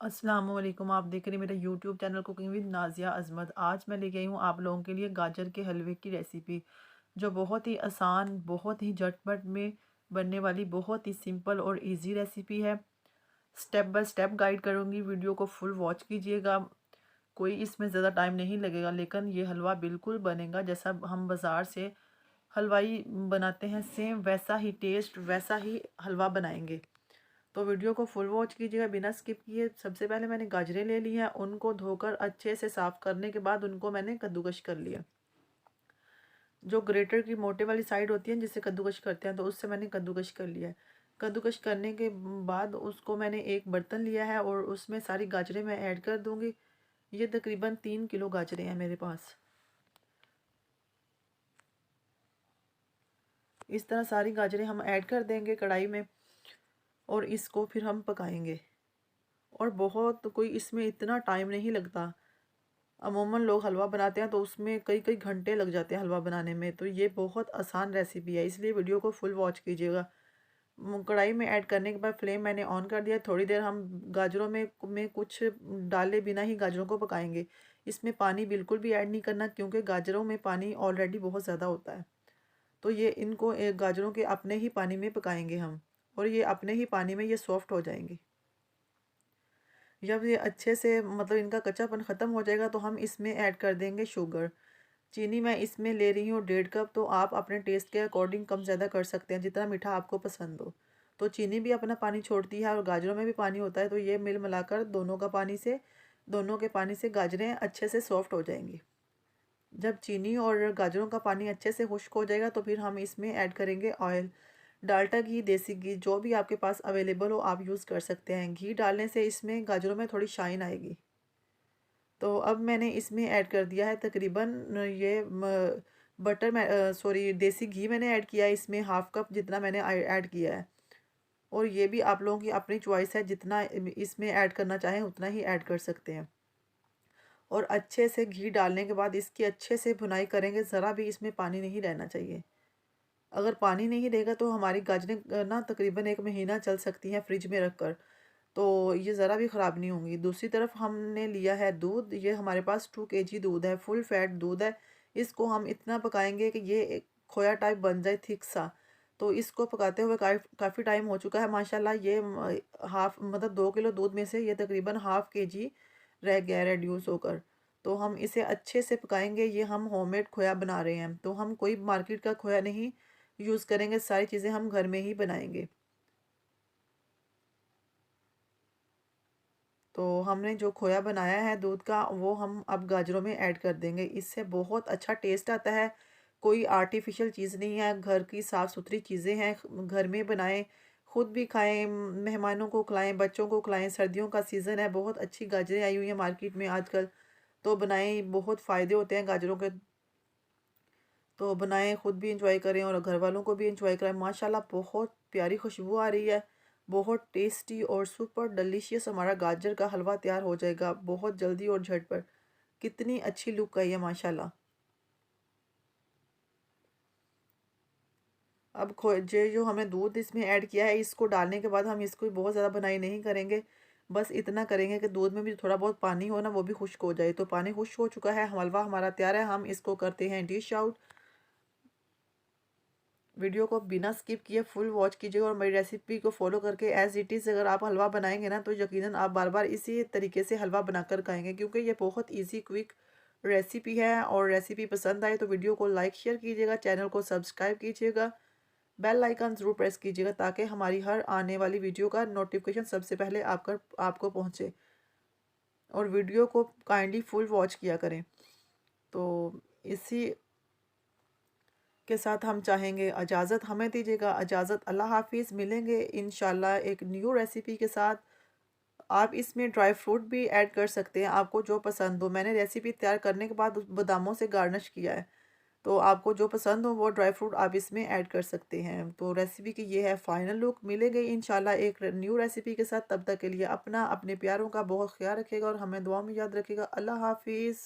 अस्सलाम वालेकुम। आप देख रहे हैं मेरा YouTube channel cooking with Nazia Azmat. आज मैं लेके आई हूँ आप लोगों के लिए गाजर के हलवे की रेसिपी, जो बहुत ही आसान, बहुत ही झटपट में बनने वाली, बहुत ही सिंपल और इजी रेसिपी है। स्टेप बाय स्टेप गाइड करूँगी, वीडियो को फुल वॉच कीजिएगा। कोई इसमें ज़्यादा टाइम नहीं लगेगा, लेकिन ये हलवा बिल्कुल बनेगा जैसा हम बाज़ार से हलवाई बनाते हैं, सेम वैसा ही टेस्ट, वैसा ही हलवा बनाएंगे। तो वीडियो को फुल वॉच कीजिएगा बिना स्किप किए। सबसे पहले मैंने गाजरें ले ली हैं, उनको धोकर अच्छे से साफ़ करने के बाद उनको मैंने कद्दूकश कर लिया। जो ग्रेटर की मोटे वाली साइड होती है जिससे कद्दूकश करते हैं, तो उससे मैंने कद्दूकश कर लिया है। कद्दूकश करने के बाद उसको मैंने एक बर्तन लिया है और उसमें सारी गाजरें मैं ऐड कर दूँगी। ये तकरीबन 3 किलो गाजरें हैं मेरे पास। इस तरह सारी गाजरें हम ऐड कर देंगे कढ़ाई में और इसको फिर हम पकाएंगे। और बहुत कोई इसमें इतना टाइम नहीं लगता। अमूमन लोग हलवा बनाते हैं तो उसमें कई कई घंटे लग जाते हैं हलवा बनाने में, तो ये बहुत आसान रेसिपी है, इसलिए वीडियो को फुल वॉच कीजिएगा। कढ़ाई में ऐड करने के बाद फ्लेम मैंने ऑन कर दिया। थोड़ी देर हम गाजरों में कुछ डाले बिना ही गाजरों को पकाएंगे। इसमें पानी बिल्कुल भी ऐड नहीं करना, क्योंकि गाजरों में पानी ऑलरेडी बहुत ज़्यादा होता है। तो ये इनको गाजरों के अपने ही पानी में पकाएंगे हम, और ये अपने ही पानी में ये सॉफ्ट हो जाएंगे। जब ये अच्छे से मतलब इनका कच्चापन ख़त्म हो जाएगा तो हम इसमें ऐड कर देंगे शुगर। चीनी मैं इसमें ले रही हूँ 1.5 कप, तो आप अपने टेस्ट के अकॉर्डिंग कम ज़्यादा कर सकते हैं, जितना मीठा आपको पसंद हो। तो चीनी भी अपना पानी छोड़ती है और गाजरों में भी पानी होता है, तो ये मिल मिलाकर दोनों के पानी से गाजरें अच्छे से सॉफ्ट हो जाएंगी। जब चीनी और गाजरों का पानी अच्छे से खुश्क हो जाएगा तो फिर हम इसमें ऐड करेंगे ऑयल। डाल्डा घी, देसी घी, जो भी आपके पास अवेलेबल हो आप यूज़ कर सकते हैं। घी डालने से इसमें गाजरों में थोड़ी शाइन आएगी। तो अब मैंने इसमें ऐड कर दिया है तकरीबन ये बटर में सॉरी देसी घी मैंने ऐड किया है इसमें, 1/2 कप जितना मैंने ऐड किया है। और ये भी आप लोगों की अपनी चॉइस है, जितना इसमें ऐड करना चाहें उतना ही ऐड कर सकते हैं। और अच्छे से घी डालने के बाद इसकी अच्छे से भुनाई करेंगे, ज़रा भी इसमें पानी नहीं रहना चाहिए। अगर पानी नहीं रहेगा तो हमारी गाजरें ना तकरीबन 1 महीना चल सकती हैं फ्रिज में रख कर, तो ये ज़रा भी ख़राब नहीं होंगी। दूसरी तरफ हमने लिया है दूध। ये हमारे पास 2 kg दूध है, फुल फैट दूध है। इसको हम इतना पकाएंगे कि ये एक खोया टाइप बन जाए, थिक सा। तो इसको पकाते हुए काफ़ी टाइम हो चुका है माशाल्लाह। ये हाफ मतलब 2 किलो दूध में से ये तकरीबन ½ kg रह गया है रेड्यूस होकर। तो हम इसे अच्छे से पकाएंगे। ये हम होममेड खोया बना रहे हैं, तो हम कोई मार्केट का खोया नहीं यूज़ करेंगे, सारी चीज़ें हम घर में ही बनाएंगे। तो हमने जो खोया बनाया है दूध का, वो हम अब गाजरों में ऐड कर देंगे। इससे बहुत अच्छा टेस्ट आता है। कोई आर्टिफिशियल चीज़ नहीं है, घर की साफ़ सुथरी चीज़ें हैं। घर में बनाएं, खुद भी खाएं, मेहमानों को खिलाएं, बच्चों को खिलाएं। सर्दियों का सीज़न है, बहुत अच्छी गाजरें आई हुई हैं मार्केट में आजकल। तो बनाएं, बहुत फ़ायदे होते हैं गाजरों के। तो बनाएं, खुद भी इंजॉय करें और घर वालों को भी इंजॉय कराएं। माशाल्लाह बहुत प्यारी खुशबू आ रही है। बहुत टेस्टी और सुपर डिलीशियस हमारा गाजर का हलवा तैयार हो जाएगा बहुत जल्दी और झटपट। कितनी अच्छी लुक आई है माशाल्लाह। अब खो जे जो हमने दूध इसमें ऐड किया है, इसको डालने के बाद हम इसको बहुत ज़्यादा बनाई नहीं करेंगे। बस इतना करेंगे कि दूध में भी थोड़ा बहुत पानी हो ना, वो भी खुश्क हो जाए। तो पानी खुश्क हो चुका है, हलवा हमारा तैयार है। हम इसको करते हैं डिश आउट। वीडियो को बिना स्किप किए फुल वॉच कीजिएगा और मेरी रेसिपी को फॉलो करके एज इट इज़ अगर आप हलवा बनाएंगे ना, तो यकीनन आप बार बार इसी तरीके से हलवा बनाकर खाएंगे, क्योंकि ये बहुत इजी क्विक रेसिपी है। और रेसिपी पसंद आए तो वीडियो को लाइक शेयर कीजिएगा, चैनल को सब्सक्राइब कीजिएगा, बेल आइकन ज़रूर प्रेस कीजिएगा, ताकि हमारी हर आने वाली वीडियो का नोटिफिकेशन सबसे पहले आपको पहुँचे। और वीडियो को काइंडली फुल वॉच किया करें। तो इसी के साथ हम चाहेंगे इजाज़त हमें दीजिएगा। इजाज़त, अल्लाह हाफ़िज़। मिलेंगे इंशाल्लाह एक न्यू रेसिपी के साथ। आप इसमें ड्राई फ्रूट भी ऐड कर सकते हैं, आपको जो पसंद हो। मैंने रेसिपी तैयार करने के बाद उस बादामों से गार्निश किया है। तो आपको जो पसंद हो वो ड्राई फ्रूट आप इसमें ऐड कर सकते हैं। तो रेसिपी की ये है फाइनल लुक। मिलेंगे इंशाल्लाह एक न्यू रेसिपी के साथ। तब तक के लिए अपना अपने प्यारों का बहुत ख्याल रखेगा और हमें दुआ में याद रखेगा। अल्लाह हाफ़िज़।